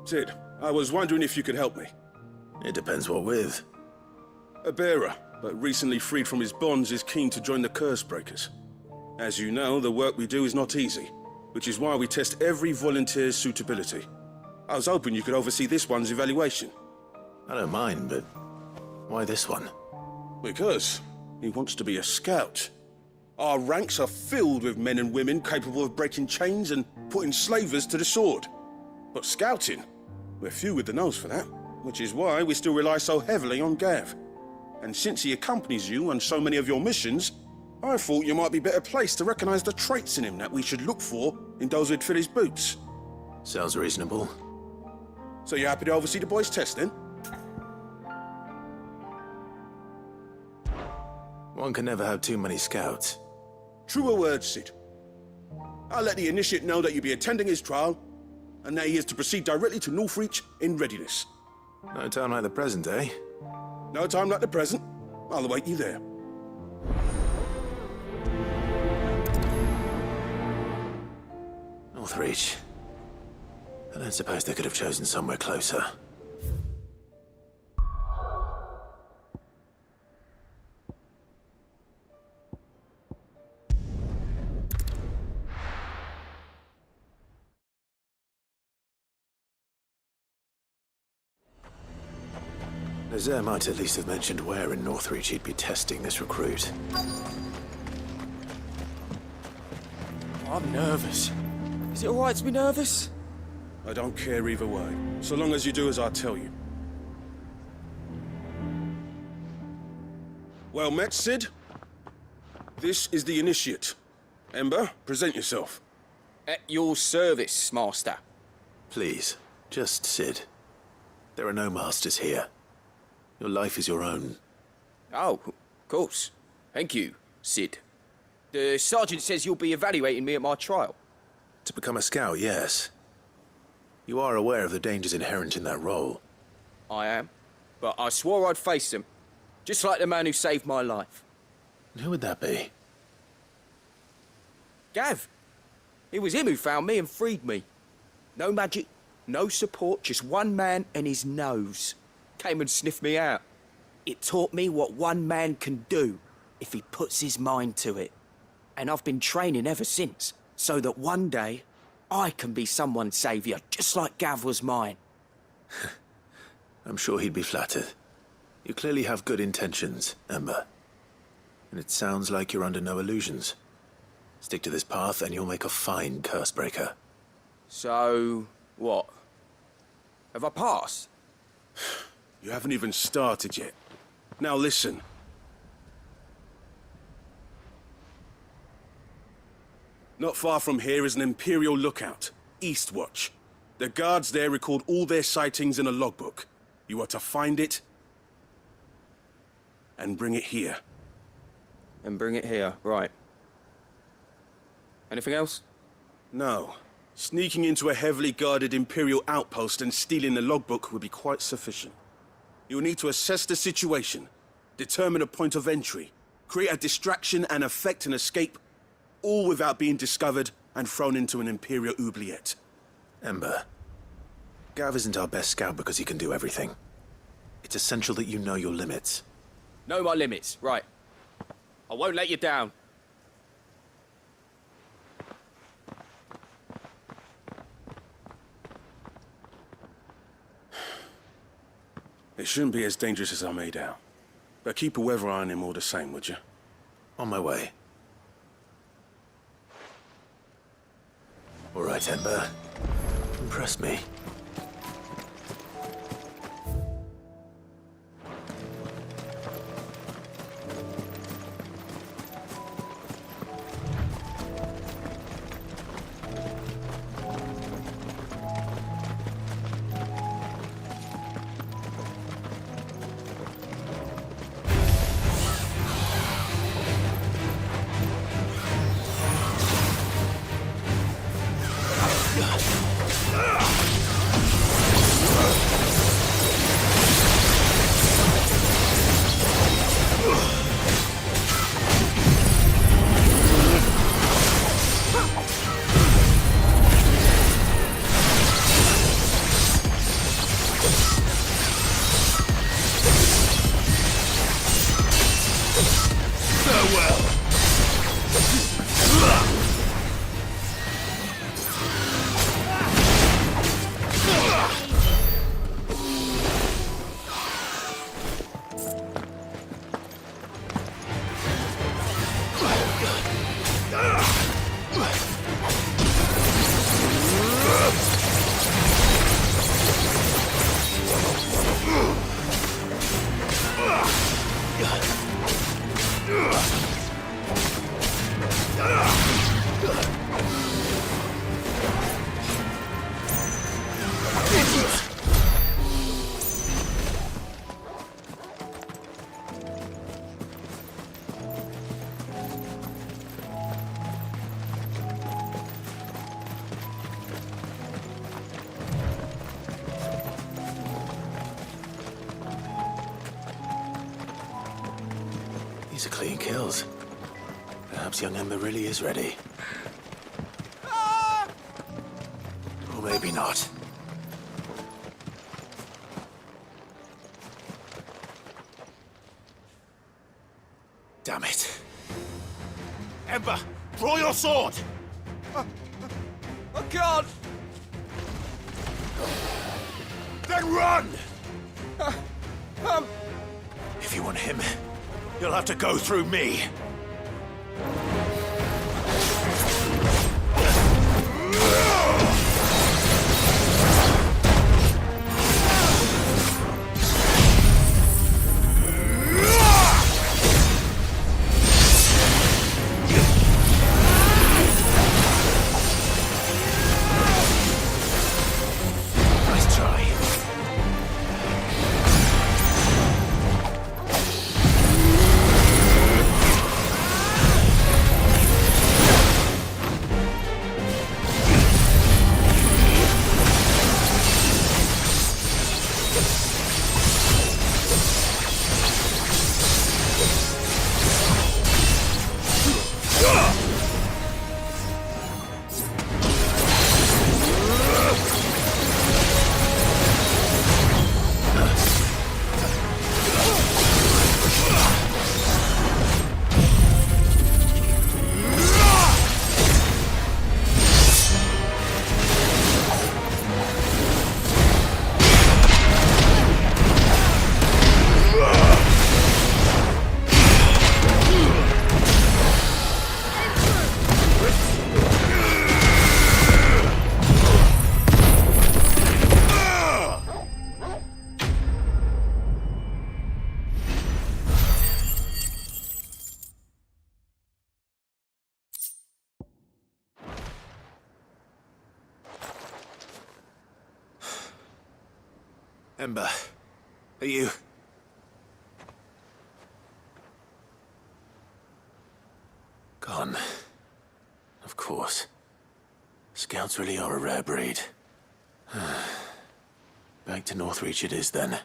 Sid, I was wondering if you could help me. It depends what with. A bearer, but recently freed from his bonds, is keen to join the Curse Breakers. As you know, the work we do is not easy, which is why we test every volunteer's suitability. I was hoping you could oversee this one's evaluation. I don't mind, but why this one? Because he wants to be a scout. Our ranks are filled with men and women capable of breaking chains and putting slavers to the sword. But scouting, we're few with the nose for that, which is why we still rely so heavily on Gav. And since he accompanies you on so many of your missions, I thought you might be better placed to recognize the traits in him that we should look for in those who'd fill his boots. Sounds reasonable. So you're happy to oversee the boys' test, then? One can never have too many scouts. Truer words, Sid. I'll let the initiate know that you'll be attending his trial, and that he is to proceed directly to Northreach in readiness. No time like the present, eh? No time like the present. I'll await you there. Northreach. I don't suppose they could have chosen somewhere closer. Lazare might at least have mentioned where in Northreach he'd be testing this recruit. I'm nervous. Is it alright to be nervous? I don't care either way, so long as you do as I tell you. Well met, Sid. This is the initiate. Ember, present yourself. At your service, Master. Please, just Sid. There are no masters here. Your life is your own. Oh, of course. Thank you, Sid. The sergeant says you'll be evaluating me at my trial. To become a scout, yes. You are aware of the dangers inherent in that role. I am. But I swore I'd face them. Just like the man who saved my life. And who would that be? Gav. It was him who found me and freed me. No magic, no support, just one man and his nose. Came and sniffed me out. It taught me what one man can do if he puts his mind to it. And I've been training ever since, so that one day I can be someone's saviour, just like Gav was mine. I'm sure he'd be flattered. You clearly have good intentions, Ember. And it sounds like you're under no illusions. Stick to this path and you'll make a fine curse breaker. So, what? Have I passed? You haven't even started yet. Now listen. Not far from here is an Imperial lookout, Eastwatch. The guards there record all their sightings in a logbook. You are to find it and bring it here. And bring it here, right. Anything else? No. Sneaking into a heavily guarded Imperial outpost and stealing the logbook would be quite sufficient. You'll need to assess the situation, determine a point of entry, create a distraction and effect an escape, all without being discovered and thrown into an Imperial oubliette. Ember, Gav isn't our best scout because he can do everything. It's essential that you know your limits. Know my limits, right. I won't let you down. It shouldn't be as dangerous as I made out. But keep a weather eye on him all the same, would you? On my way. All right, Ember. Impress me. Farewell! These are clean kills. Perhaps young Ember really is ready. Or maybe not. Damn it. Ember, draw your sword! I can't! Then run! If you want him, you'll have to go through me. Nice try. Ember, are you... Gone. Of course. Scouts really are a rare breed. Back to Northreach it is, then.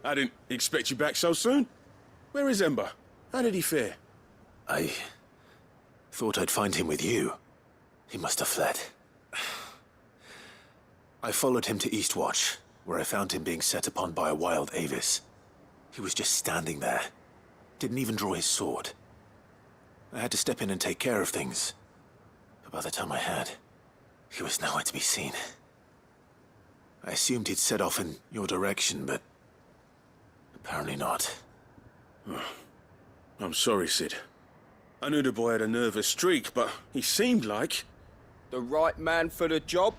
I didn't expect you back so soon. Where is Ember? How did he fare? I thought I'd find him with you. He must have fled. I followed him to Eastwatch, where I found him being set upon by a wild Avis. He was just standing there. Didn't even draw his sword. I had to step in and take care of things. But But by the time I had, he was nowhere to be seen. I assumed he'd set off in your direction, but apparently not. I'm sorry, Sid. I knew the boy had a nervous streak, but he seemed like... The right man for the job?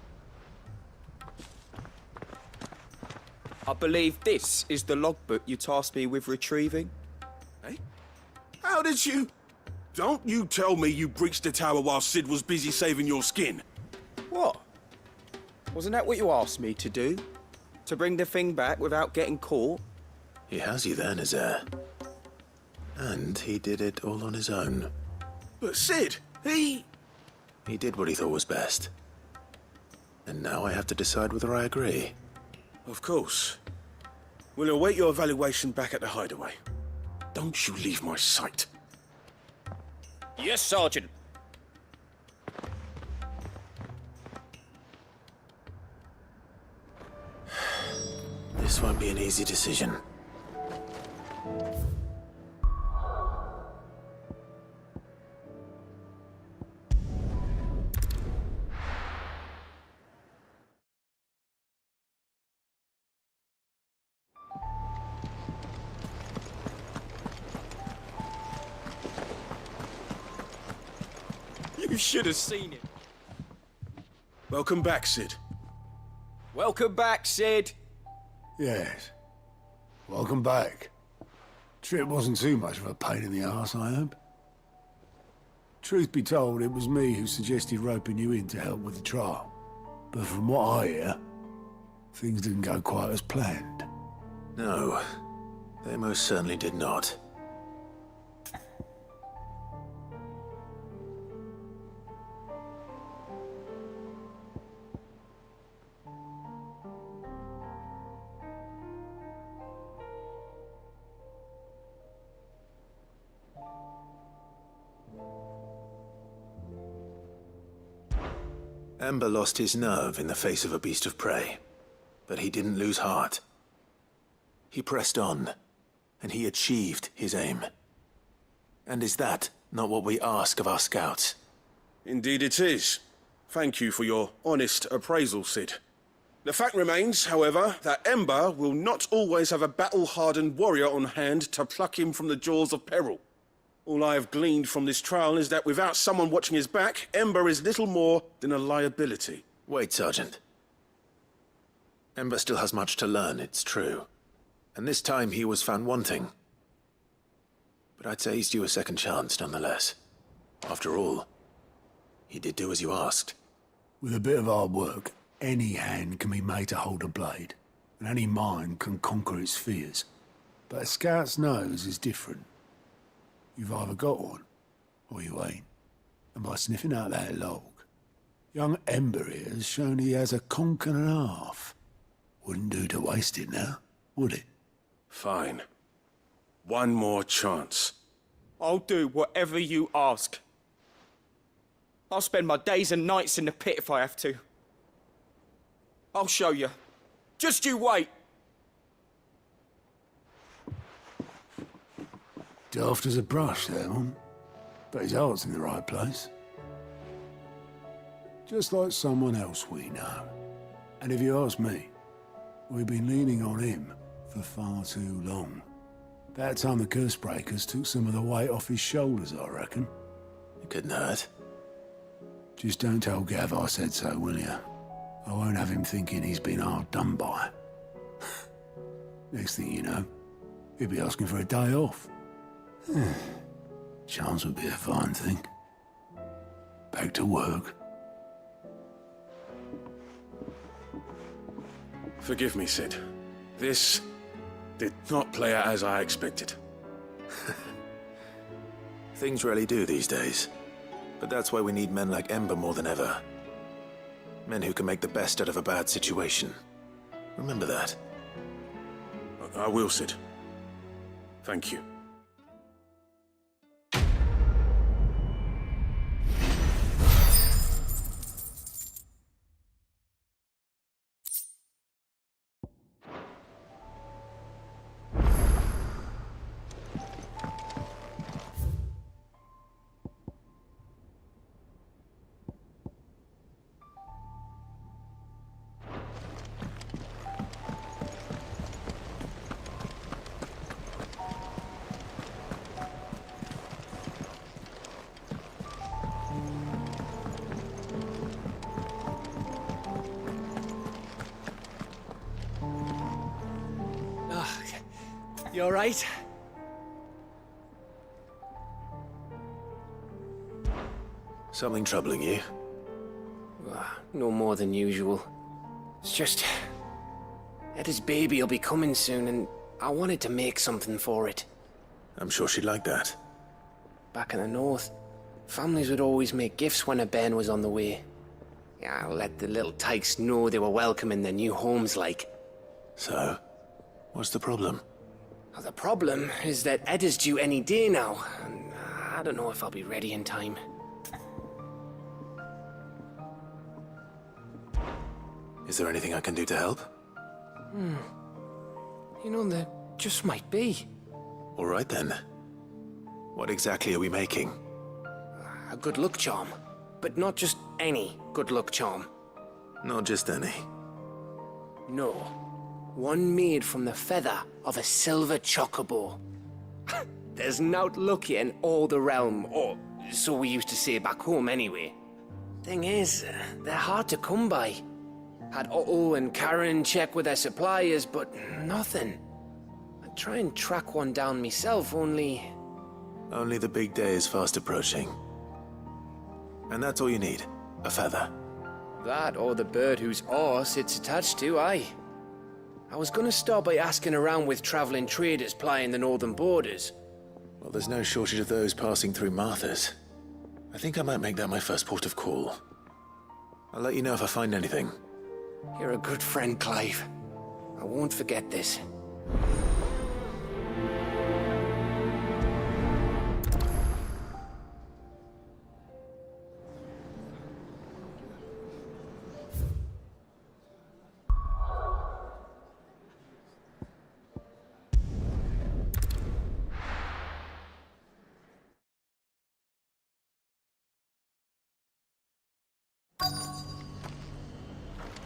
I believe this is the logbook you tasked me with retrieving. Eh? How did you... Don't you tell me you breached the tower while Sid was busy saving your skin. What? Wasn't that what you asked me to do? To bring the thing back without getting caught? He has you then, his heir. And he did it all on his own. But Sid, he did what he thought was best. And now I have to decide whether I agree. Of course. We'll await your evaluation back at the hideaway. Don't you leave my sight. Yes, Sergeant. This won't be an easy decision. You should have seen it. Welcome back, Sid. Welcome back, Sid. Yes. Welcome back. Trip wasn't too much of a pain in the arse, I hope. Truth be told, it was me who suggested roping you in to help with the trial. But from what I hear, things didn't go quite as planned. No, they most certainly did not. Ember lost his nerve in the face of a beast of prey, but he didn't lose heart. He pressed on, and he achieved his aim. And is that not what we ask of our scouts? Indeed it is. Thank you for your honest appraisal, Sid. The fact remains, however, that Ember will not always have a battle-hardened warrior on hand to pluck him from the jaws of peril. All I have gleaned from this trial is that without someone watching his back, Ember is little more than a liability. Wait, Sergeant. Ember still has much to learn, it's true. And this time he was found wanting. But I'd say he's due a second chance, nonetheless. After all, he did do as you asked. With a bit of hard work, any hand can be made to hold a blade, and any mind can conquer its fears. But a scout's nose is different. You've either got one, or you ain't. And by sniffing out that log, young Ember here has shown he has a conk and a half. Wouldn't do to waste it now, would it? Fine. One more chance. I'll do whatever you ask. I'll spend my days and nights in the pit if I have to. I'll show you. Just you wait. Daft as a brush, that one. But his heart's in the right place. Just like someone else we know. And if you ask me, we've been leaning on him for far too long. About time the curse breakers took some of the weight off his shoulders, I reckon. It couldn't hurt. Just don't tell Gav I said so, will you? I won't have him thinking he's been hard done by. Next thing you know, he'll be asking for a day off. Chance would be a fine thing. Back to work. Forgive me, Sid. This did not play out as I expected. Things rarely do these days. But that's why we need men like Ember more than ever. Men who can make the best out of a bad situation. Remember that. I will, Sid. Thank you. You alright? Something troubling you? No more than usual. It's just... Etta's baby will be coming soon, and I wanted to make something for it. I'm sure she'd like that. Back in the north, families would always make gifts when a bairn was on the way. Yeah, I'll let the little tykes know they were welcome in their new homes, like. So, what's the problem? The problem is that Etta's due any day now, and I don't know if I'll be ready in time. Is there anything I can do to help? You know, there just might be. All right then. What exactly are we making? A good luck charm. But not just any good luck charm. Not just any. No. One made from the feather of a silver chocobo. There's naught lucky in all the realm, or so we used to say back home anyway. Thing is, they're hard to come by. Had Otto and Karen check with their suppliers, but nothing. I'd try and track one down myself, only... Only the big day is fast approaching. And that's all you need, a feather. That or the bird whose horse it's attached to, aye. I was gonna start by asking around with traveling traders plying the northern borders. Well, there's no shortage of those passing through Martha's. I think I might make that my first port of call. I'll let you know if I find anything. You're a good friend, Clive. I won't forget this.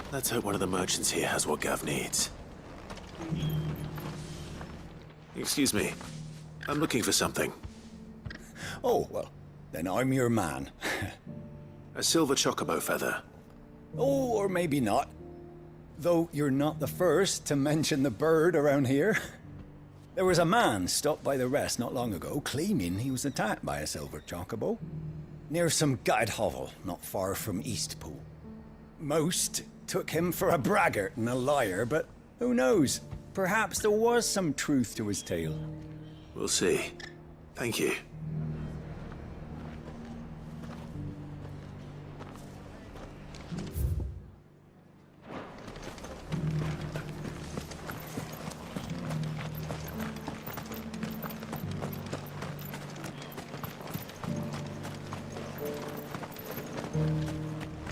Let's hope one of the merchants here has what Gav needs. Excuse me. I'm looking for something. Oh, well, then I'm your man. A silver chocobo feather. Oh, or maybe not. Though you're not the first to mention the bird around here. There was a man stopped by the rest not long ago claiming he was attacked by a silver chocobo. Near some gutted hovel not far from Eastpool. Most took him for a braggart and a liar, but who knows? Perhaps there was some truth to his tale. We'll see. Thank you.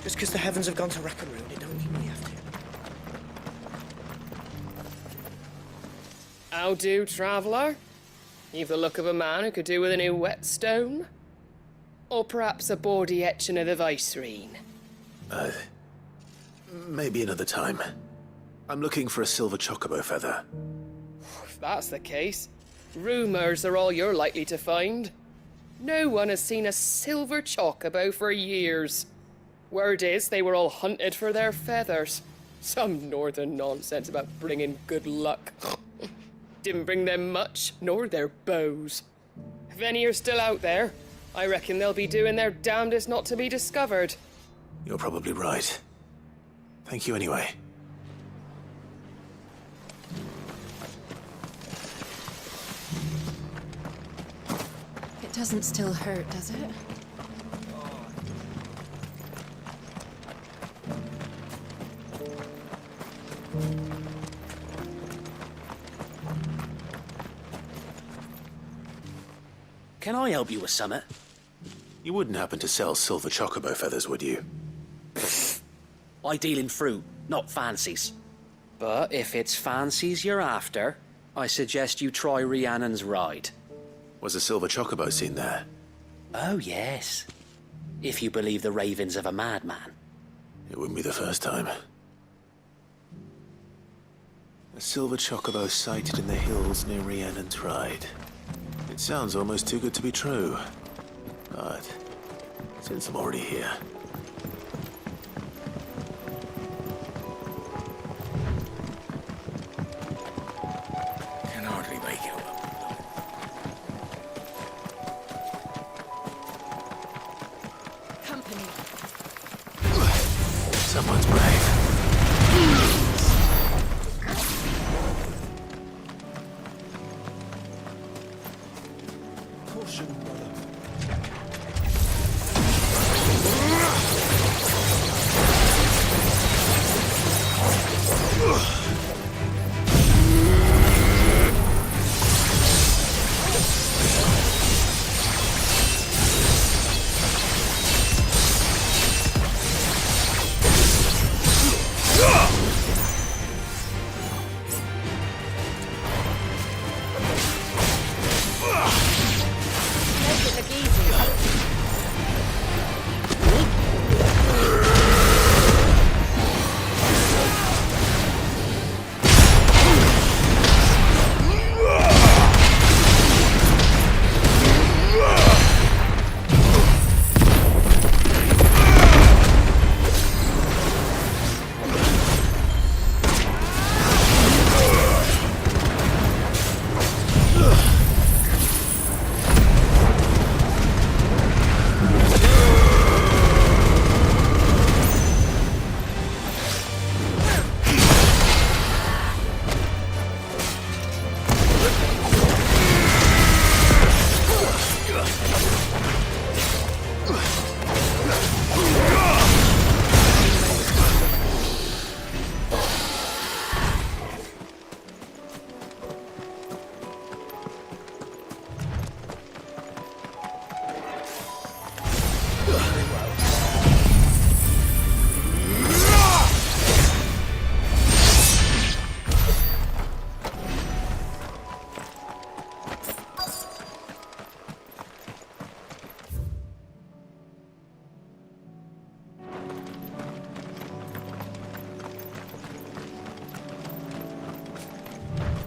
Just because the heavens have gone to rack and ruin, it don't mean we have to. How do, traveller? You've the look of a man who could do with a new whetstone. Or perhaps a bawdy etching of the Vicerine. Maybe another time. I'm looking for a silver chocobo feather. If that's the case, rumours are all you're likely to find. No one has seen a silver chocobo for years. Word is they were all hunted for their feathers. Some northern nonsense about bringing good luck. Didn't bring them much, nor their bows. If any are still out there, I reckon they'll be doing their damnedest not to be discovered. You're probably right. Thank you anyway. It doesn't still hurt, does it? Can I help you with summit? You wouldn't happen to sell silver chocobo feathers, would you? I deal in fruit, not fancies. But if it's fancies you're after, I suggest you try Rhiannon's ride. Was a silver chocobo seen there? Oh, yes. If you believe the ravings of a madman. It wouldn't be the first time. A silver chocobo sighted in the hills near Rhiannon's ride. It sounds almost too good to be true. But since I'm already here... Can hardly make it company. Someone's brave. Caution, brother. Make it look easy.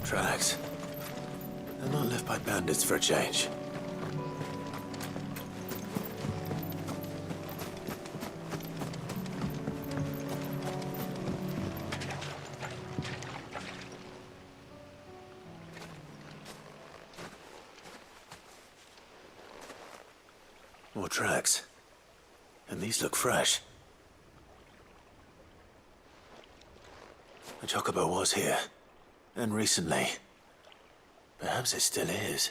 Tracks. They're not left by bandits for a change. More tracks. And these look fresh. The chocobo was here. And recently. Perhaps it still is.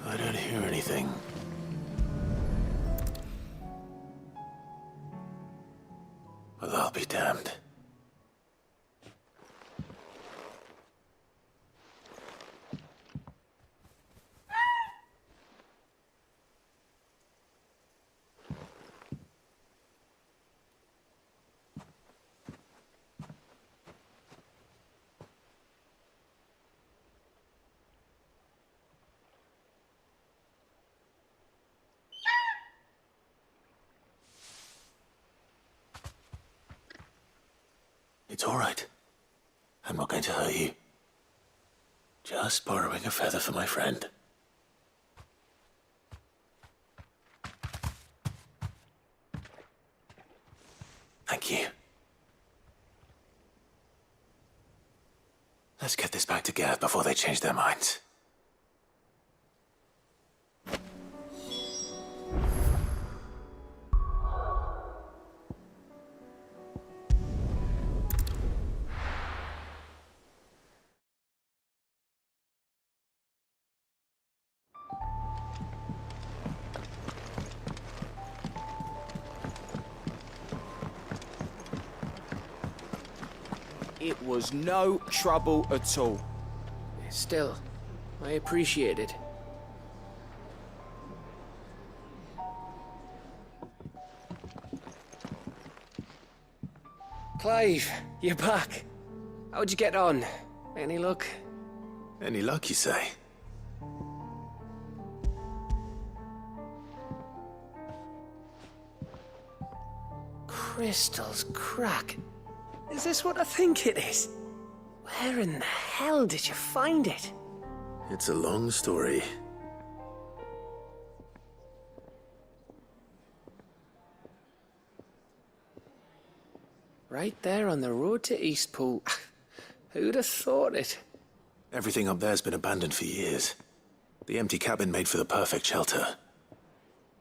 I don't hear anything. Well, I'll be damned. It's all right. I'm not going to hurt you. Just borrowing a feather for my friend. Thank you. Let's get this back to Gareth before they change their minds. It was no trouble at all. Still, I appreciate it. Clive, you're back. How'd you get on? Any luck? Any luck, you say? Crystal's crack. Is this what I think it is? Where in the hell did you find it? It's a long story. Right there on the road to Eastpool. Who'd have thought it? Everything up there's been abandoned for years. The empty cabin made for the perfect shelter.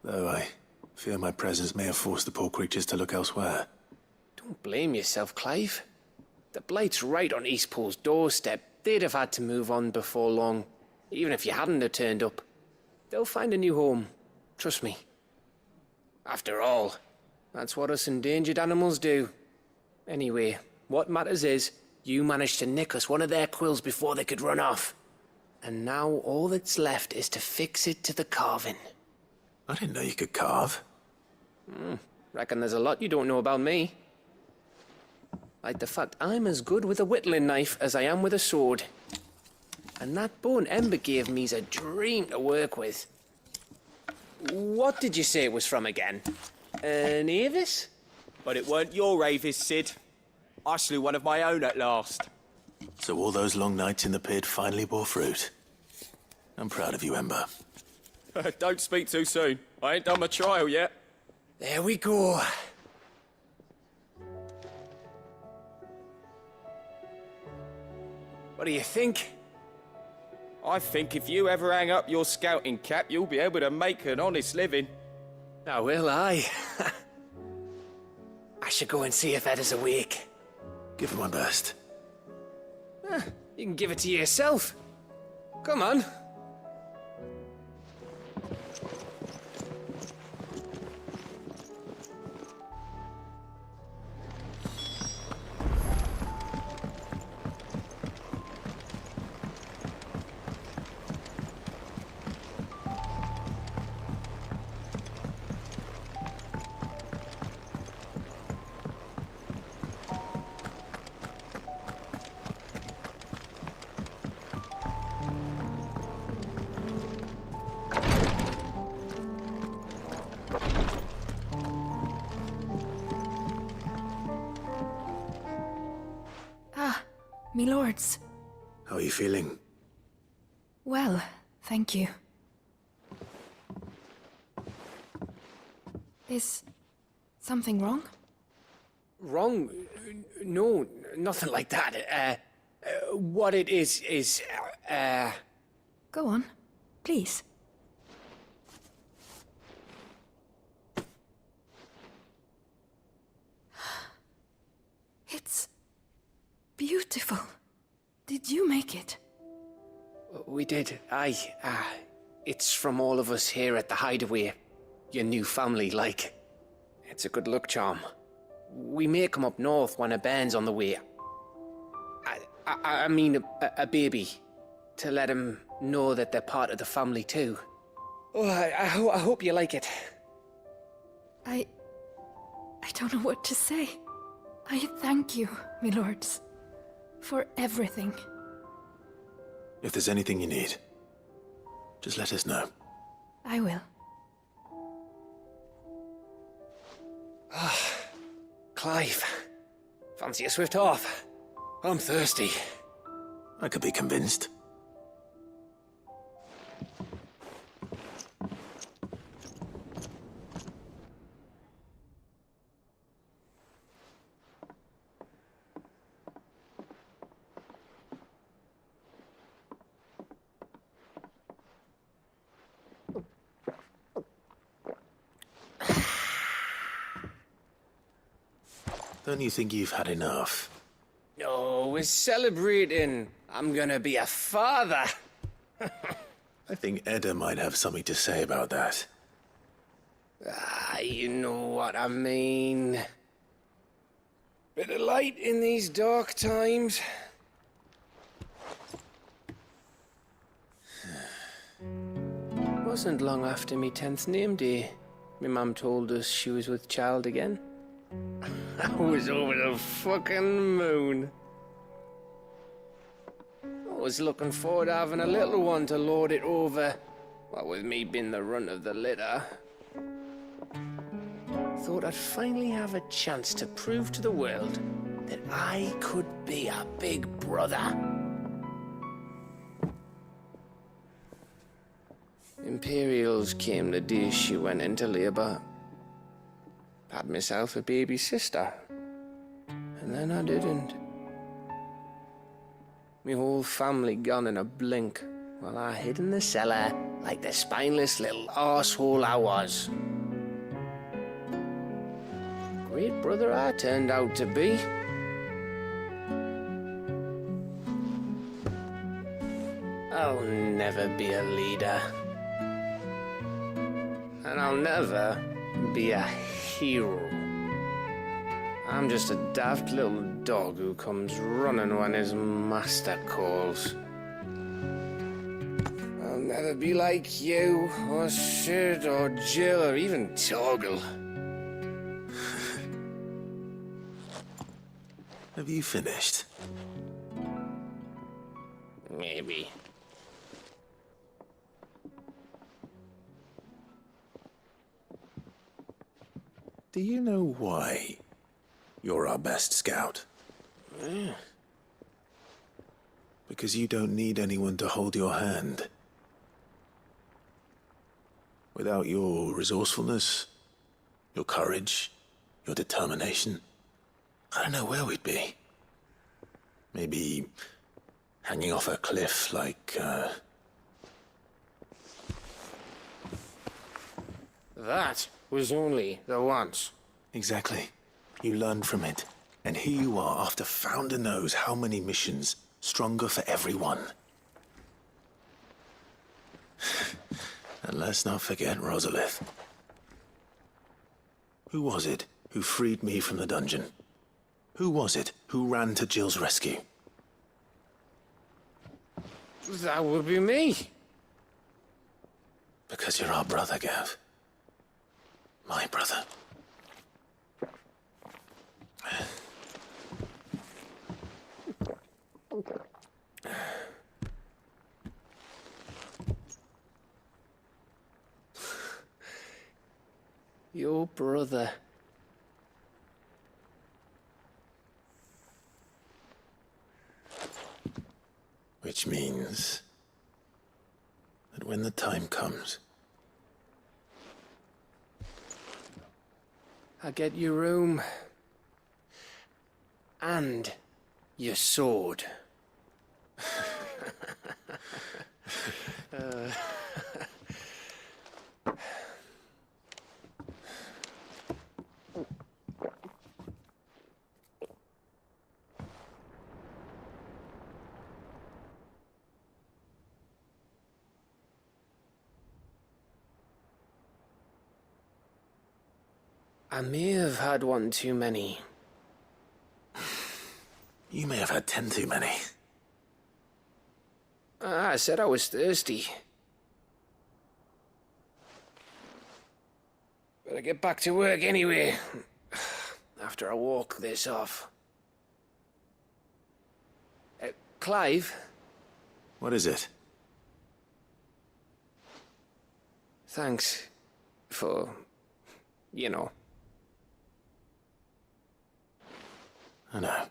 Though I fear my presence may have forced the poor creatures to look elsewhere. Don't blame yourself, Clive. The Blight's right on Eastpool's doorstep. They'd have had to move on before long, even if you hadn't have turned up. They'll find a new home. Trust me. After all, that's what us endangered animals do. Anyway, what matters is, you managed to nick us one of their quills before they could run off. And now all that's left is to fix it to the carving. I didn't know you could carve. Reckon there's a lot you don't know about me. Like the fact I'm as good with a whittling knife as I am with a sword. And that bone Ember gave me's a dream to work with. What did you say it was from again? An Avis? But it weren't your Avis, Sid. I slew one of my own at last. So all those long nights in the pit finally bore fruit. I'm proud of you, Ember. Don't speak too soon. I ain't done my trial yet. There we go. What do you think? I think if you ever hang up your scouting cap, you'll be able to make an honest living. Oh, will I? I should go and see if Ed is awake. Give it my best. You can give it to yourself. Come on. Me lords. How are you feeling? Well, thank you. Is something wrong? Wrong? No, nothing like that. What it is... Go on, please. It's beautiful. Did you make it? We did. It's from all of us here at the Hideaway. Your new family, like. It's a good luck charm. We may come up north when a band's on the way. I mean a baby. To let him know that they're part of the family too. Oh, I hope you like it. I don't know what to say. I thank you, my lords, for everything. If there's anything you need, just let us know. I will. Clive, fancy a swift off? I'm thirsty. I could be convinced. Don't you think you've had enough? No, we're celebrating. I'm gonna be a father. I think Edda might have something to say about that. You know what I mean. Bit of light in these dark times. Wasn't long after me 10th name day, my mum told us she was with child again. I was over the fucking moon. I was looking forward to having a little one to lord it over, what with me being the runt of the litter. Thought I'd finally have a chance to prove to the world that I could be a big brother. Imperials came the day she went into labour. Had myself a baby sister. And then I didn't. Me whole family gone in a blink, while I hid in the cellar like the spineless little arsehole I was. Great brother I turned out to be. I'll never be a leader. And I'll never be a hero. I'm just a daft little dog who comes running when his master calls. I'll never be like you, or Sid, or Jill, or even Torgal. Have you finished? Maybe. Do you know why you're our best scout? Because you don't need anyone to hold your hand. Without your resourcefulness, your courage, your determination, I don't know where we'd be. Maybe hanging off a cliff like, That was only the once. Exactly. You learned from it. And here you are after Founder knows how many missions, stronger for everyone. And let's not forget Rosalith. Who was it who freed me from the dungeon? Who was it who ran to Jill's rescue? That would be me. Because you're our brother, Gav. My brother. Your brother. Which means that when the time comes, I get your room. And your sword. I may have had one too many. you may have had 10 too many. I said I was thirsty. Better get back to work anyway, after I walk this off. Clive? What is it? Thanks for, you know. I know.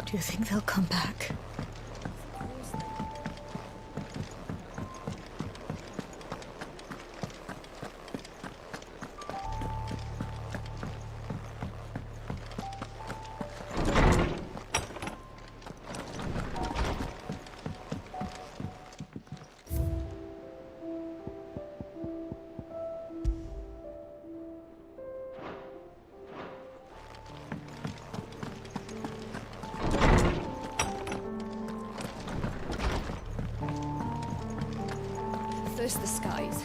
Do you think they'll come back? First the skies.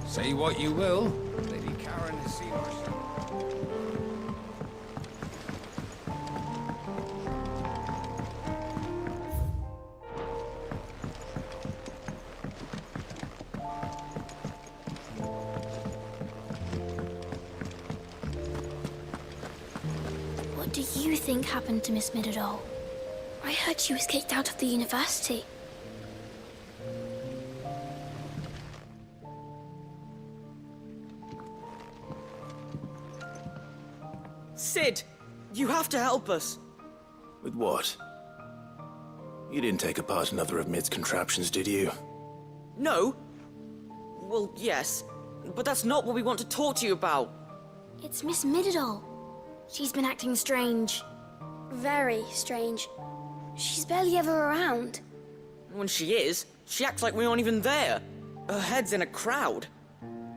Say what you will, Lady Karen has seen us. What do you think happened to Miss Midadol? I heard she was kicked out of the university. Sid, you have to help us. With what? You didn't take apart another of Mid's contraptions, did you? No? Well, yes, but that's not what we want to talk to you about. It's Miss Midadol. She's been acting strange. Very strange. She's barely ever around. When she is, she acts like we aren't even there. Her head's in a crowd.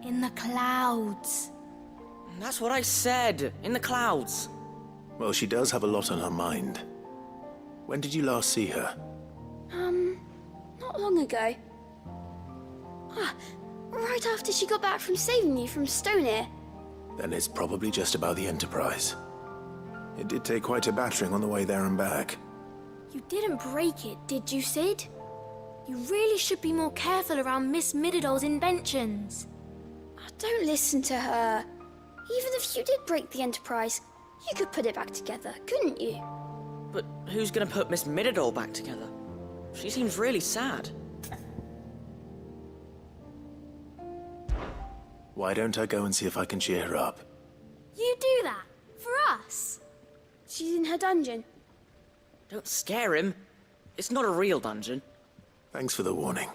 In the clouds. That's what I said, in the clouds. Well, she does have a lot on her mind. When did you last see her? Not long ago. Right after she got back from saving you from Stonehenge. Then it's probably just about the Enterprise. It did take quite a battering on the way there and back. You didn't break it, did you, Sid? You really should be more careful around Miss Midadol's inventions. Don't listen to her. Even if you did break the Enterprise, you could put it back together, couldn't you? But who's gonna put Miss Midadol back together? She seems really sad. Why don't I go and see if I can cheer her up? You do that? For us? She's in her dungeon. Don't scare him. It's not a real dungeon. Thanks for the warning.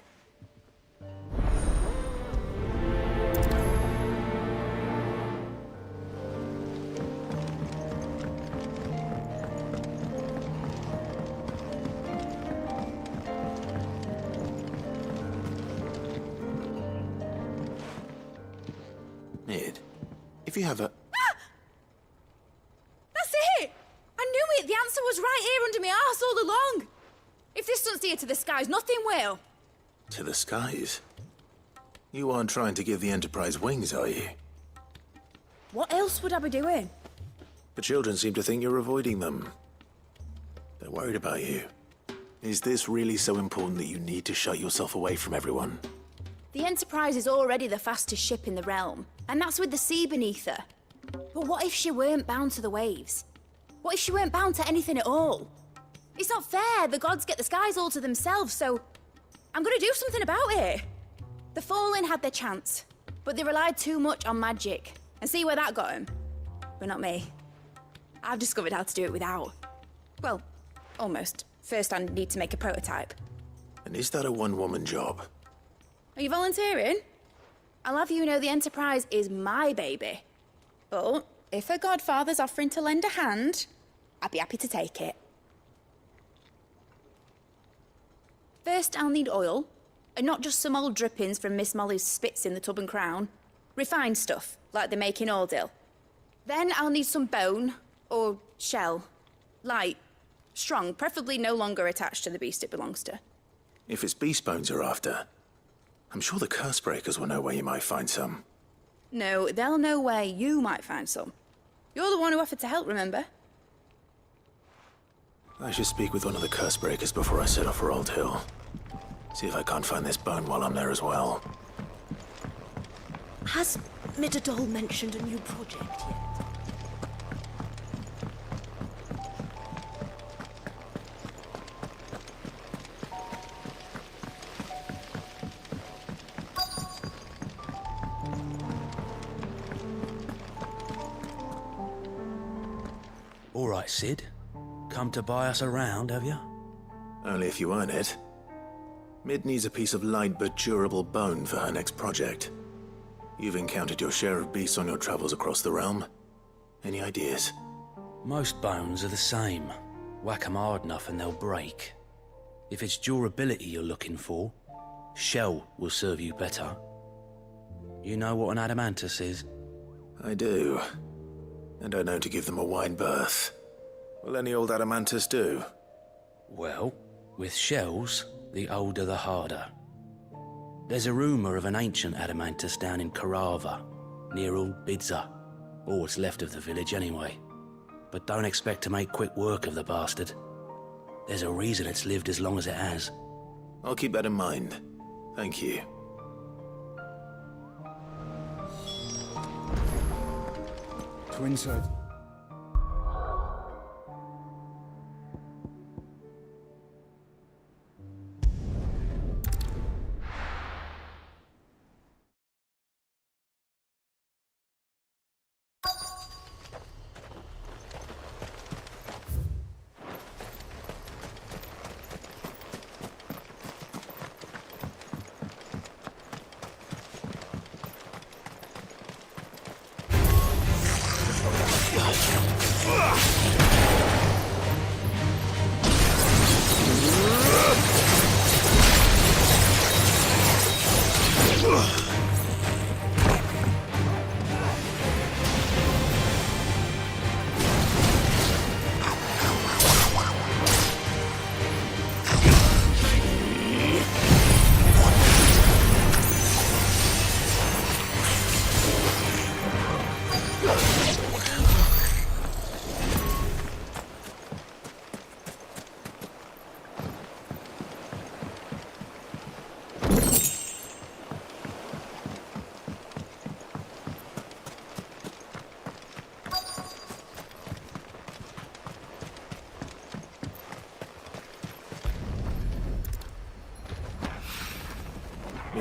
Mid, if you have a... That's it! I knew it! The answer was right here under my arse all along! If this doesn't steer to the skies, nothing will. To the skies? You aren't trying to give the Enterprise wings, are you? What else would I be doing? The children seem to think you're avoiding them. They're worried about you. Is this really so important that you need to shut yourself away from everyone? The Enterprise is already the fastest ship in the realm, and that's with the sea beneath her. But what if she weren't bound to the waves? What if she weren't bound to anything at all? It's not fair. The gods get the skies all to themselves, so I'm gonna do something about it. The Fallen had their chance, but they relied too much on magic. And see where that got them? But not me. I've discovered how to do it without. Well, almost. First, I need to make a prototype. And is that a one-woman job? Are you volunteering? I'll have you know the Enterprise is my baby. But if a godfather's offering to lend a hand, I'd be happy to take it. First, I'll need oil, and not just some old drippings from Miss Molly's spits in the Tub and Crown. Refined stuff, like they make in Ordil. Then I'll need some bone, or shell. Light, strong, preferably no longer attached to the beast it belongs to. If it's beast bones you're after, I'm sure the curse breakers will know where you might find some. No, they'll know where you might find some. You're the one who offered to help, remember? I should speak with one of the curse breakers before I set off for Old Hill. See if I can't find this bone while I'm there as well. Has Midadol mentioned a new project yet? All right, Sid. Come to buy us around, have you? Only if you earn it. Mid needs a piece of light but durable bone for her next project. You've encountered your share of beasts on your travels across the realm. Any ideas? Most bones are the same. Whack 'em hard enough and they'll break. If it's durability you're looking for, shell will serve you better. You know what an adamantus is? I do. And I know to give them a wide berth. Will any old adamantus do? Well, with shells, the older the harder. There's a rumour of an ancient adamantus down in Karava, near Old Bidza, or what's left of the village anyway. But don't expect to make quick work of the bastard. There's a reason it's lived as long as it has. I'll keep that in mind. Thank you. Twin sword.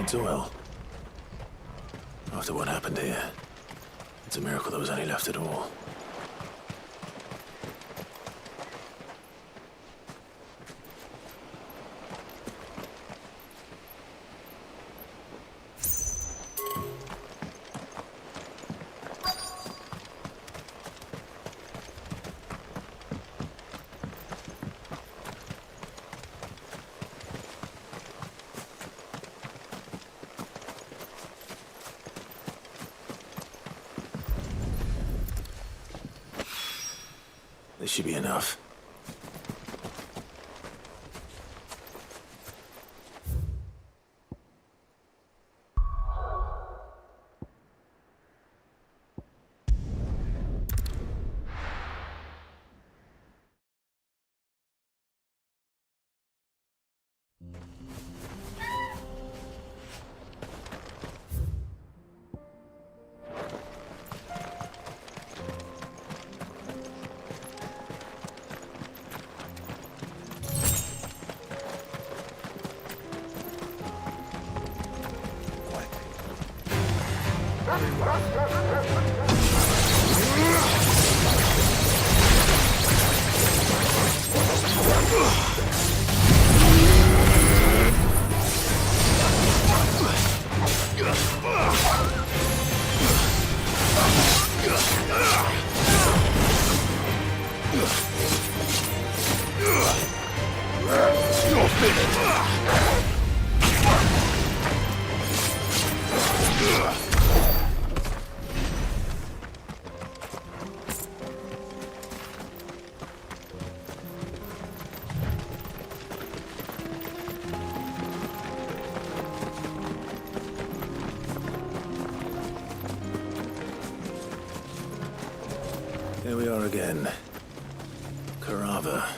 It's well. After what happened here, it's a miracle there was any left at all. This should be enough. Here we are again. Carava.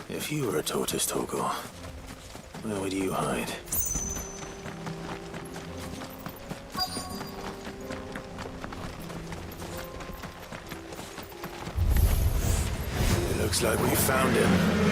If you were a tortoise, Torgor, where would you hide? It looks like we found him.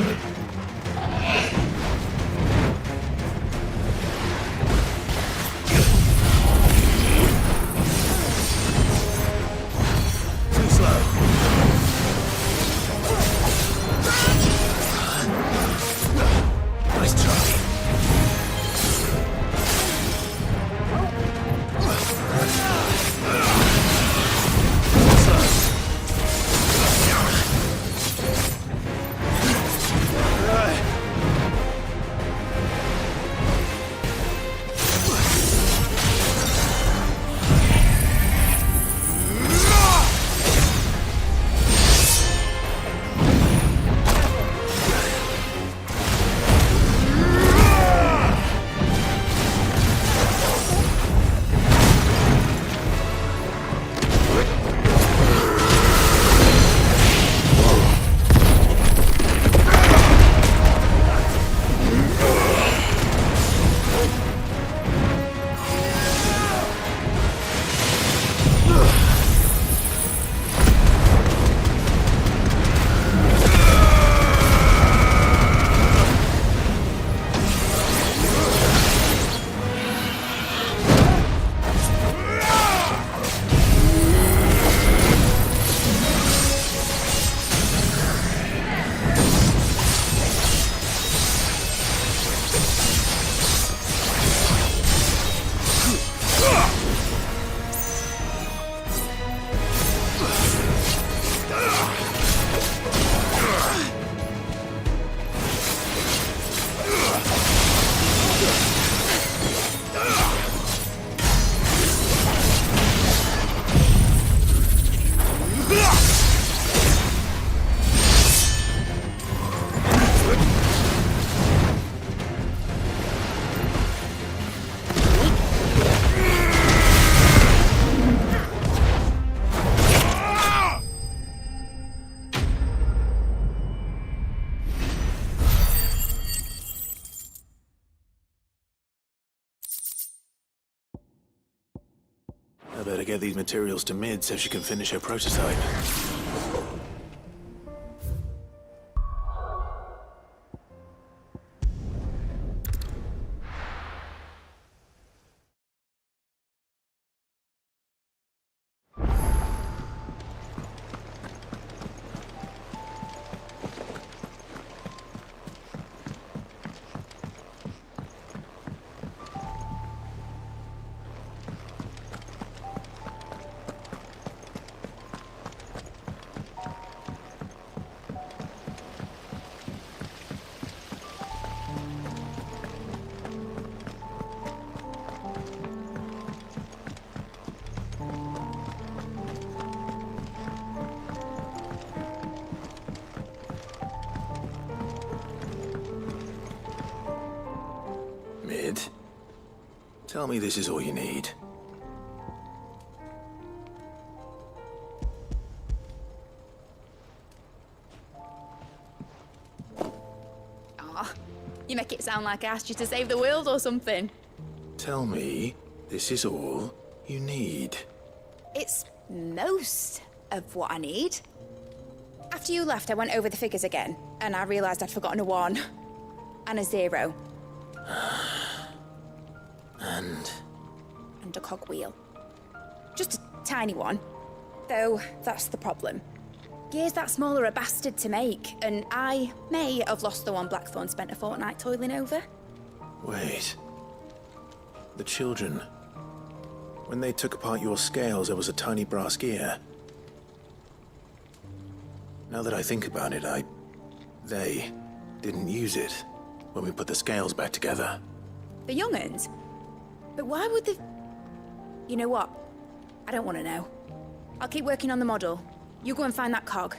get these materials to Mid so she can finish her prototype. Mid, tell me this is all you need. Aw, you make it sound like I asked you to save the world or something. Tell me this is all you need. It's most of what I need. After you left, I went over the figures again, and I realised I'd forgotten a 1 and a 0. And a cogwheel. Just a tiny one. Though, that's the problem. Gears that small are a bastard to make, and I may have lost the one Blackthorn spent a fortnight toiling over. Wait. The children. When they took apart your scales, there was a tiny brass gear. Now that I think about it, they didn't use it when we put the scales back together. The young'uns? But why would they... You know what? I don't want to know. I'll keep working on the model. You go and find that cog.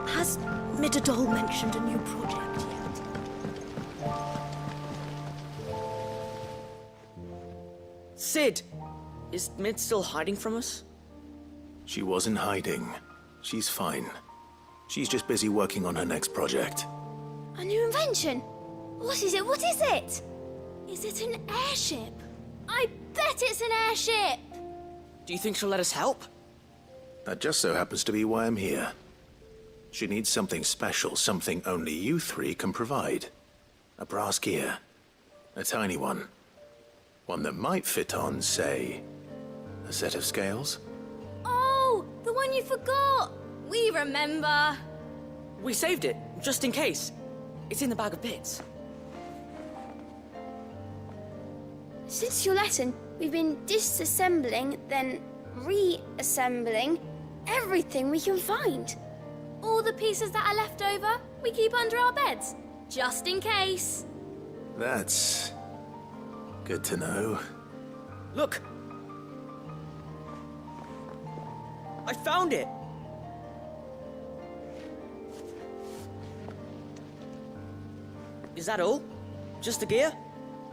Has Midadol mentioned a new project yet? Sid! Is Mid still hiding from us? She wasn't hiding. She's fine. She's just busy working on her next project. A new invention? What is it? What is it? Is it an airship? I bet it's an airship! Do you think she'll let us help? That just so happens to be why I'm here. She needs something special, something only you three can provide. A brass gear. A tiny one. One that might fit on, say, a set of scales? Oh, the one you forgot! We remember! We saved it, just in case. It's in the bag of bits. Since your lesson, we've been disassembling, then reassembling everything we can find. All the pieces that are left over, we keep under our beds, just in case. That's good to know. Look! I found it! Is that all? Just the gear?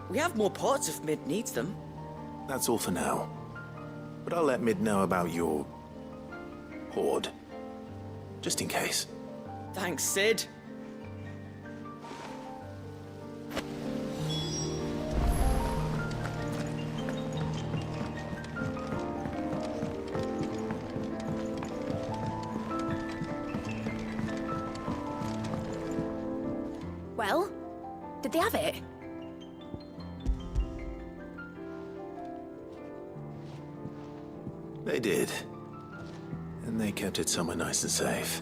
We have more parts if Mid needs them. That's all for now. But I'll let Mid know about your hoard. Just in case. Thanks, Sid. Well, did they have it? They did. And they kept it somewhere nice and safe.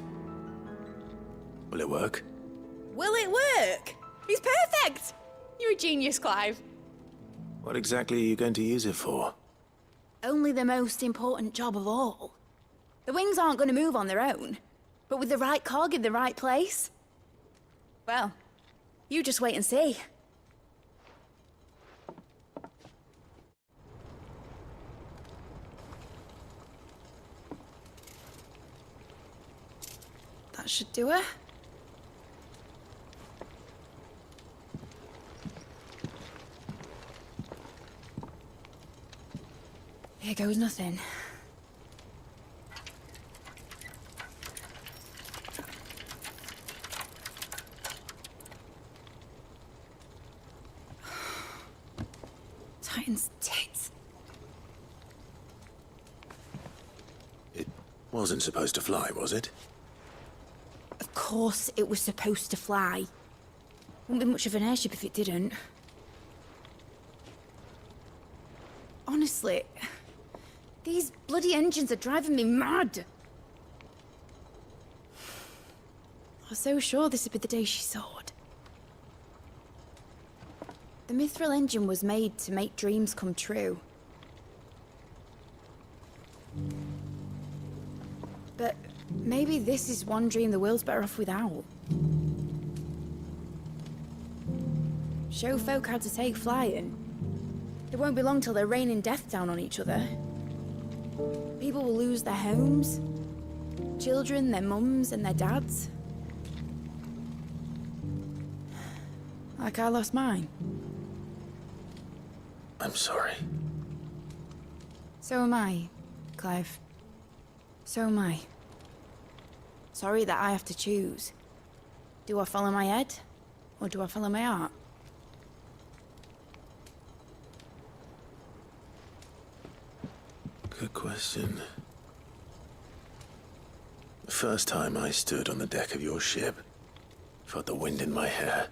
Will it work? Will it work? It's perfect! You're a genius, Clive. What exactly are you going to use it for? Only the most important job of all. The wings aren't going to move on their own. But with the right cog in the right place... Well, you just wait and see. That should do it. Here goes nothing. Titan's tits. It wasn't supposed to fly, was it? Of course it was supposed to fly. Wouldn't be much of an airship if it didn't. Honestly, these bloody engines are driving me mad. I was so sure this would be the day she soared. The mithril engine was made to make dreams come true. But maybe this is one dream the world's better off without. Show folk how to take flying. It won't be long till they're raining death down on each other. People will lose their homes, children, their mums and their dads. Like I lost mine. I'm sorry. So am I, Clive. So am I. Sorry that I have to choose. Do I follow my head, or do I follow my heart? Good question. The first time I stood on the deck of your ship, felt the wind in my hair.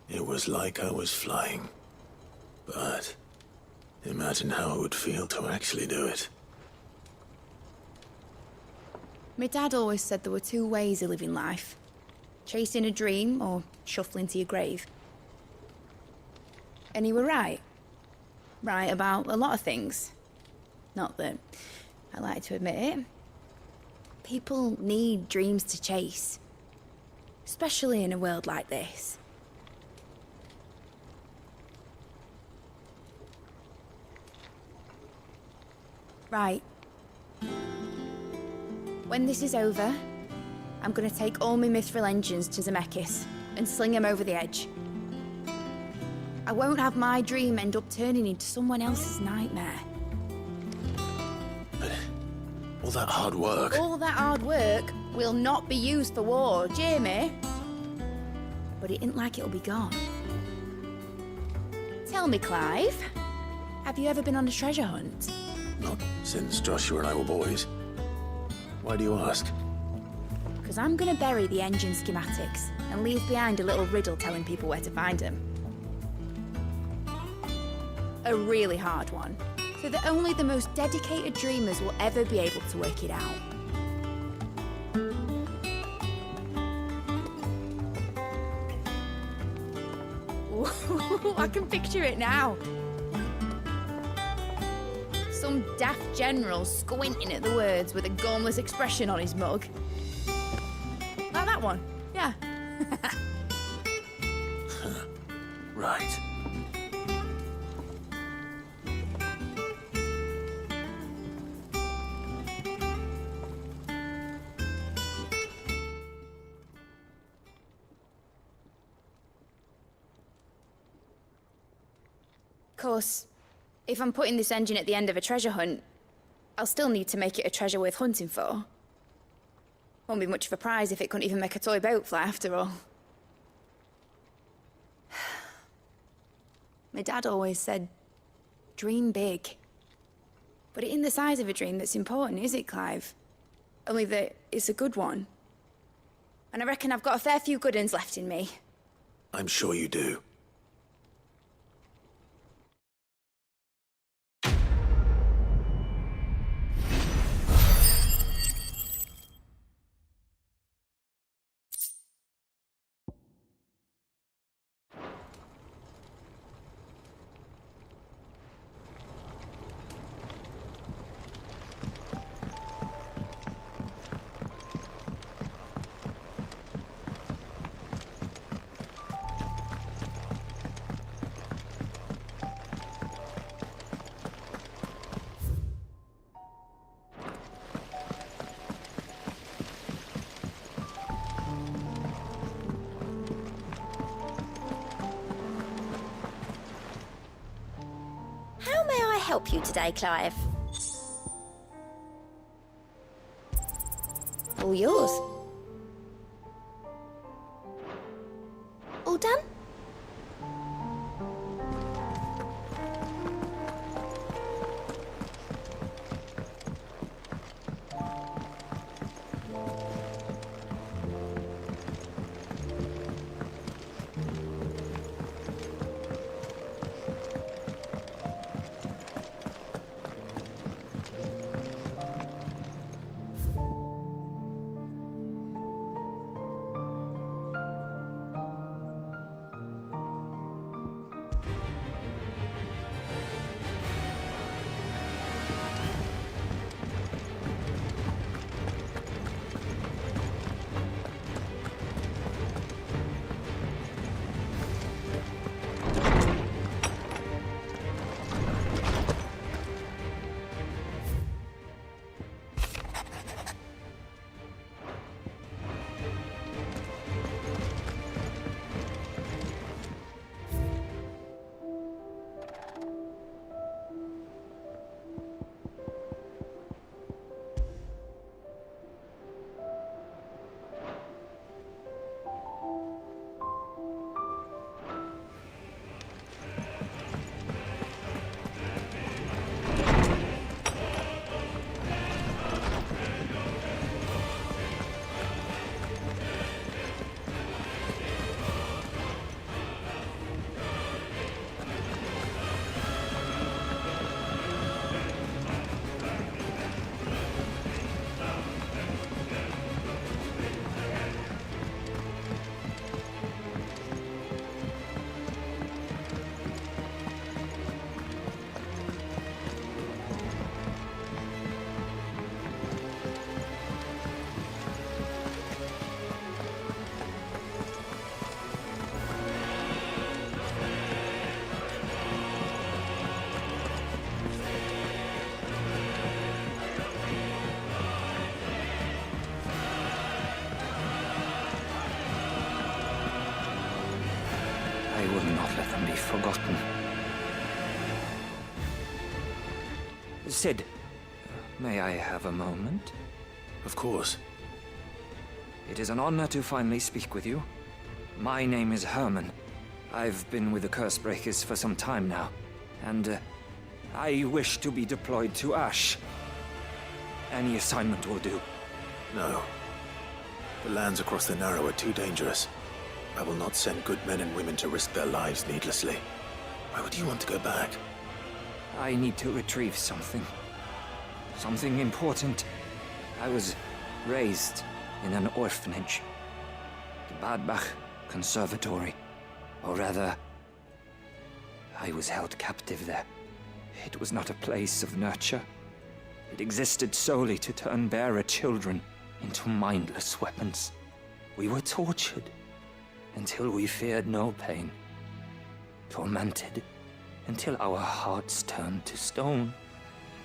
It was like I was flying. But imagine how it would feel to actually do it. My dad always said there were two ways of living life. Chasing a dream or shuffling to your grave. And he were right. Right about a lot of things. Not that I like to admit it. People need dreams to chase. Especially in a world like this. Right. When this is over, I'm gonna take all my mithril engines to Zemeckis and sling them over the edge. I won't have my dream end up turning into someone else's nightmare. But all that hard work... All that hard work will not be used for war, Jamie. But it ain't like it'll be gone. Tell me, Clive, have you ever been on a treasure hunt? Not since Joshua and I were boys. Why do you ask? Because I'm gonna bury the engine schematics and leave behind a little riddle telling people where to find them. A really hard one, so that only the most dedicated dreamers will ever be able to work it out. Ooh, I can picture it now. Some daft general squinting at the words with a gormless expression on his mug. Like that one, yeah. Right. Of course, if I'm putting this engine at the end of a treasure hunt, I'll still need to make it a treasure worth hunting for. Won't be much of a prize if it couldn't even make a toy boat fly after all. My dad always said, dream big. But it ain't the size of a dream that's important, is it, Clive? Only that it's a good one. And I reckon I've got a fair few good uns left in me. I'm sure you do. Help you today, Clive? All yours. All done? I will not let them be forgotten. Sid, may I have a moment? Of course. It is an honor to finally speak with you. My name is Herman. I've been with the Cursebreakers for some time now, and I wish to be deployed to Ash. Any assignment will do. No. The lands across the Narrow are too dangerous. I will not send good men and women to risk their lives needlessly. Why would you want to go back? I need to retrieve something. Something important. I was raised in an orphanage. The Badbach Conservatory. Or rather, I was held captive there. It was not a place of nurture. It existed solely to turn bearer children into mindless weapons. We were tortured until we feared no pain. Tormented until our hearts turned to stone.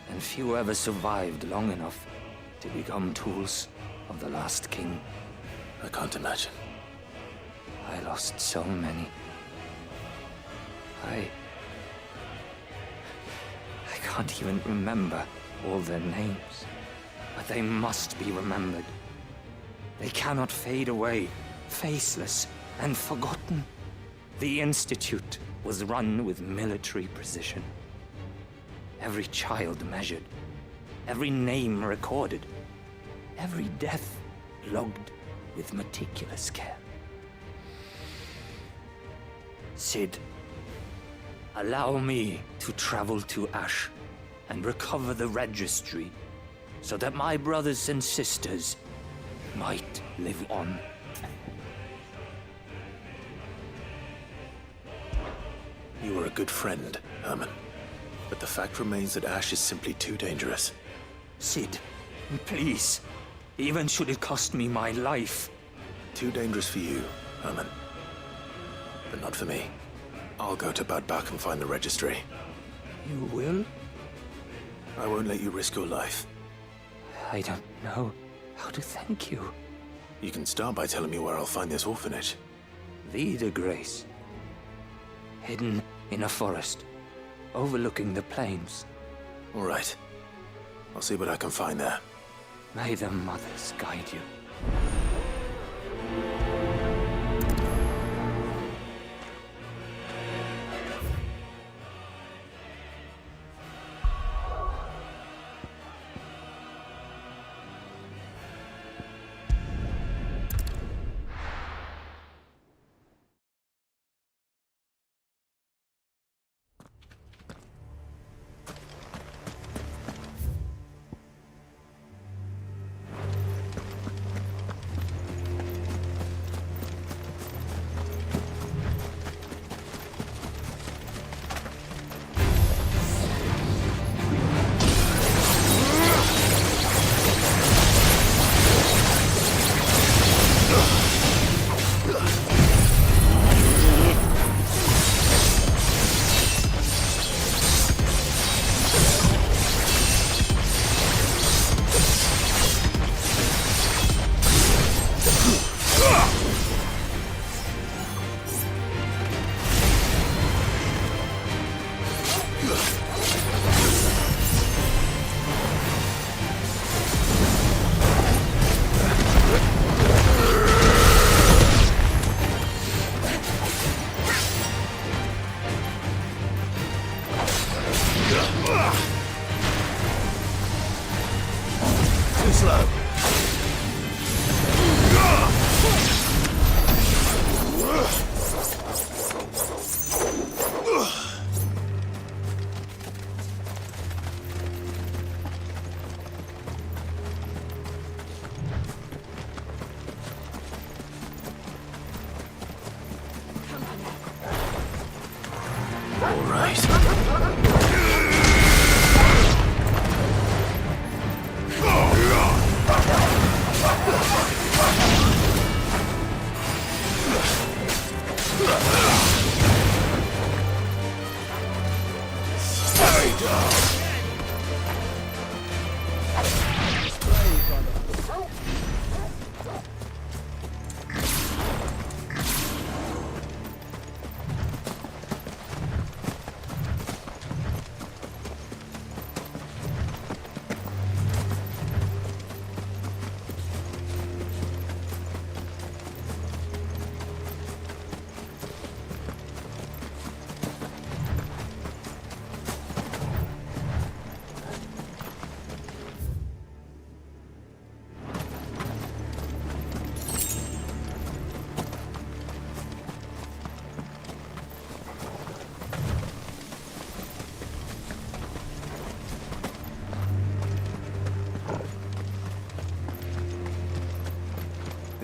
And few ever survived long enough to become tools of the last king. I can't imagine. I lost so many. I can't even remember all their names, but they must be remembered. They cannot fade away, faceless and forgotten. The Institute was run with military precision. Every child measured, every name recorded, every death logged with meticulous care. Sid, allow me to travel to Ash and recover the registry so that my brothers and sisters might live on. You were a good friend, Herman. But the fact remains that Ash is simply too dangerous. Sid, please. Even should it cost me my life. Too dangerous for you, Herman. But not for me. I'll go to Badbach and find the registry. You will? I won't let you risk your life. I don't know how to thank you. You can start by telling me where I'll find this orphanage. Vida Grace. Hidden in a forest, overlooking the plains. All right. I'll see what I can find there. May the mothers guide you.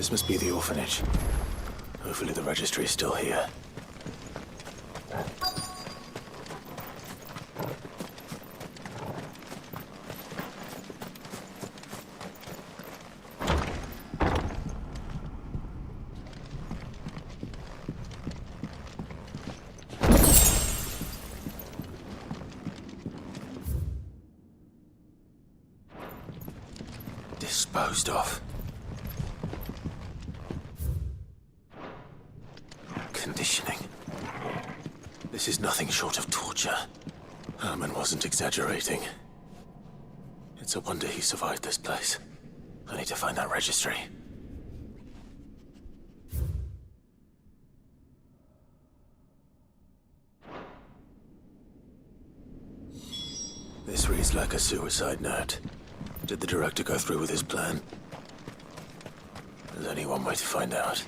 This must be the orphanage. Hopefully the registry is still here. Disposed of. Conditioning. This is nothing short of torture. Herman wasn't exaggerating. It's a wonder he survived this place. I need to find that registry. This reads like a suicide note. Did the director go through with his plan? There's only one way to find out.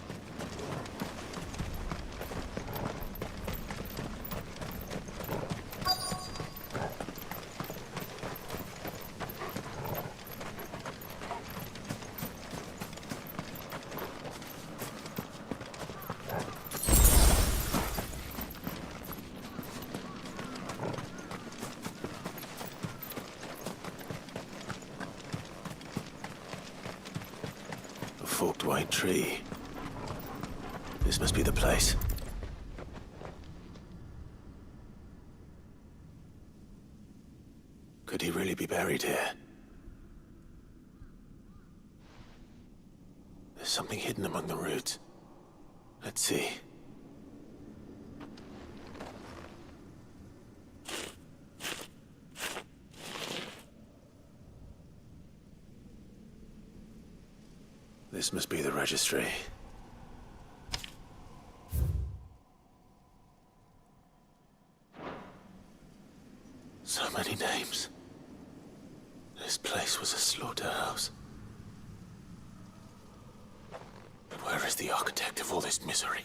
Forked white tree. This must be the place. Could he really be buried here? There's something hidden among the roots. Let's see. This must be the registry. So many names. This place was a slaughterhouse. But where is the architect of all this misery?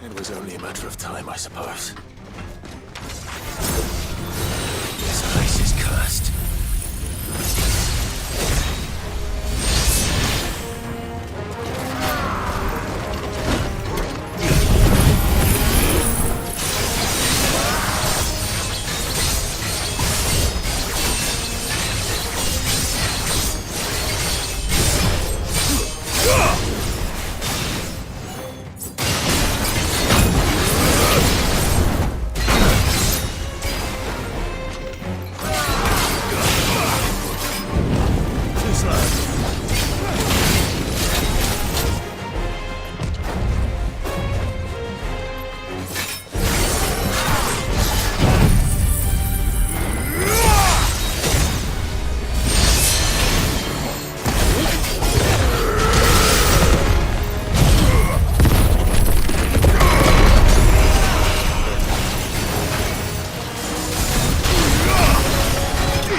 It was only a matter of time, I suppose. This place is cursed.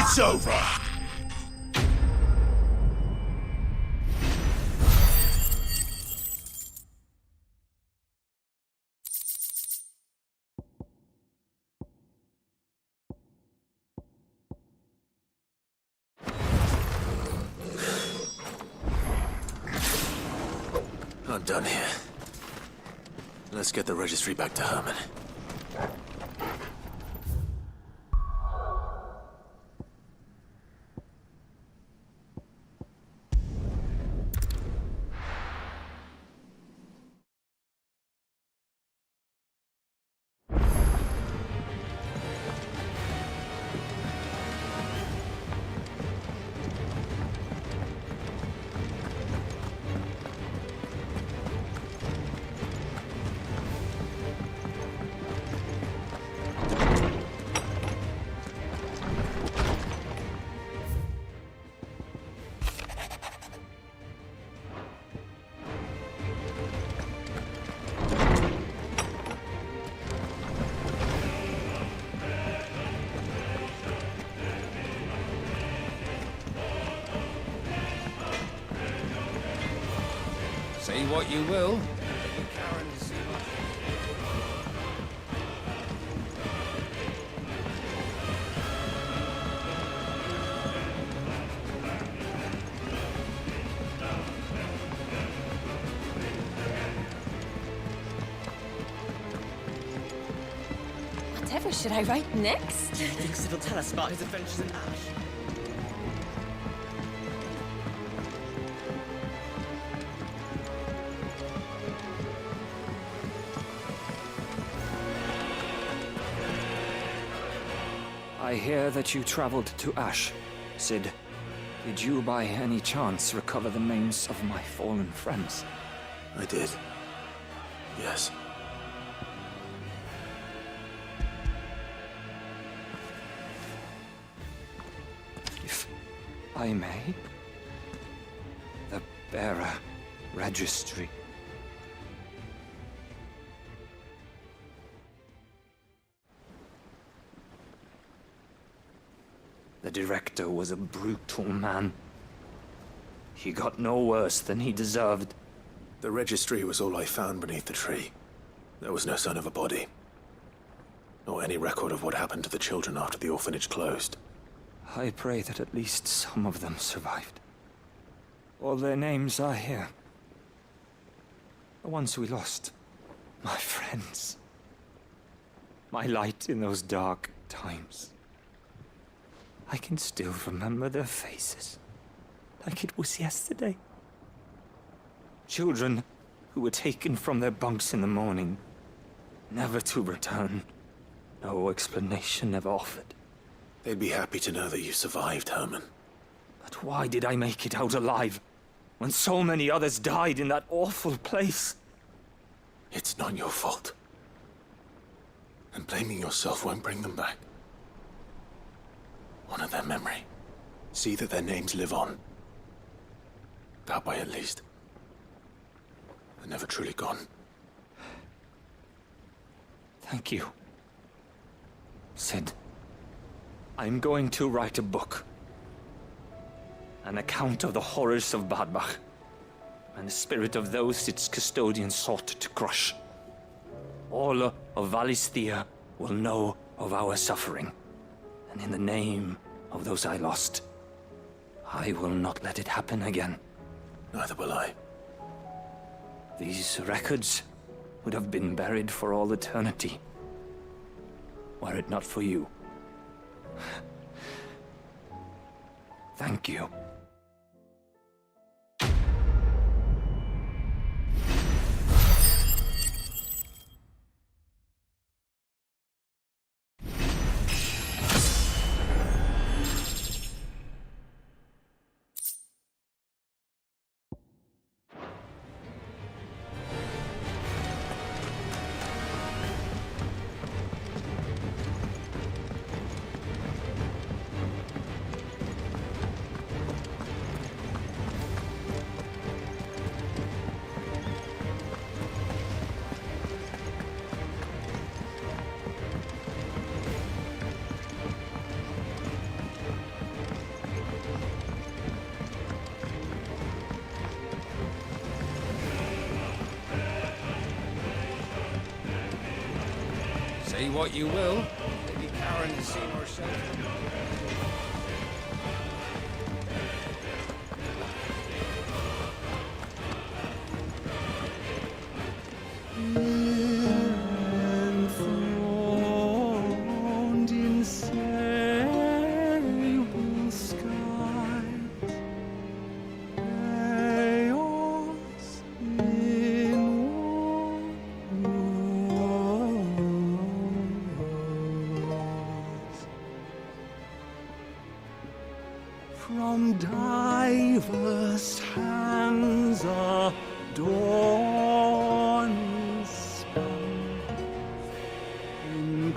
It's over! I'm done here. Let's get the registry back to Herman. Say what you will. What should I write next? Thinks it'll tell us about his adventures in Ash. I hear that you traveled to Ash, Sid. Did you by any chance recover the names of my fallen friends? I did. Yes. If I may, the bearer registry. The director was a brutal man. He got no worse than he deserved. The registry was all I found beneath the tree. There was no sign of a body. Nor any record of what happened to the children after the orphanage closed. I pray that at least some of them survived. All their names are here. The ones we lost. My friends. My light in those dark times. I can still remember their faces, like it was yesterday. Children who were taken from their bunks in the morning, never to return. No explanation ever offered. They'd be happy to know that you survived, Herman. But why did I make it out alive, when so many others died in that awful place? It's not your fault. And blaming yourself won't bring them back. Honor their memory. See that their names live on. That way, at least. They're never truly gone. Thank you, Sid. I'm going to write a book. An account of the horrors of Badbach, and the spirit of those its custodians sought to crush. All of Valistia will know of our suffering. And in the name of those I lost, I will not let it happen again. Neither will I. These records would have been buried for all eternity, were it not for you. Thank you. Say what you will, Lady Karen has seen more shelter. From diverse hands adorned spun in